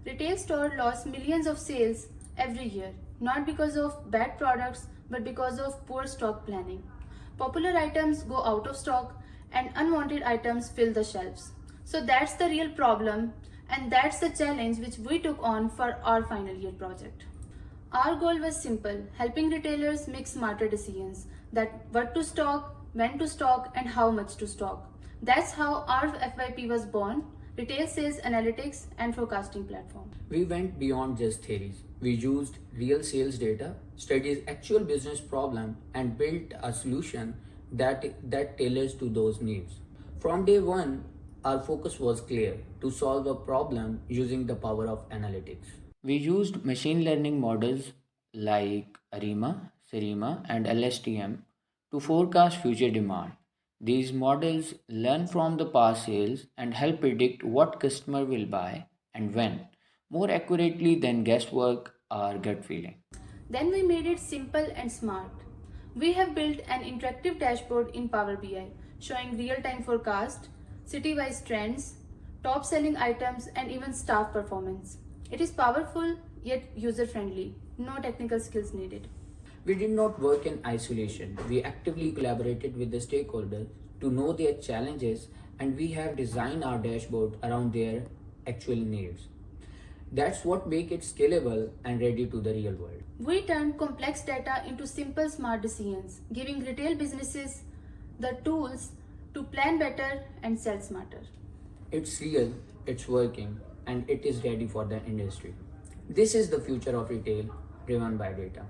Retail store lost millions of sales every year, not because of bad products but because of poor stock planning. Popular items go out of stock and unwanted items fill the shelves. So that's the real problem, and that's the challenge which we took on for our final year project. Our goal was simple, helping retailers make smarter decisions that what to stock, when to stock, and how much to stock. That's how our FYP was born, Retail Sales Analytics and Forecasting Platform. We went beyond just theories. We used real sales data, studied actual business problem, and built a solution that tailors to those needs. From day one, our focus was clear to solve a problem using the power of analytics. We used machine learning models like ARIMA, SARIMA, and LSTM to forecast future demand. These models learn from the past sales and help predict what customer will buy and when, more accurately than guesswork or gut feeling. Then we made it simple and smart. We have built an interactive dashboard in Power BI showing real-time forecast, city-wise trends, top-selling items, and even staff performance. It is powerful yet user-friendly. No technical skills needed. We did not work in isolation. We actively collaborated with the stakeholders to know their challenges, and we have designed our dashboard around their actual needs. That's what makes it scalable and ready to the real world. We turned complex data into simple, smart decisions, giving retail businesses the tools to plan better and sell smarter. It's real, it's working, and it is ready for the industry. This is the future of retail driven by data.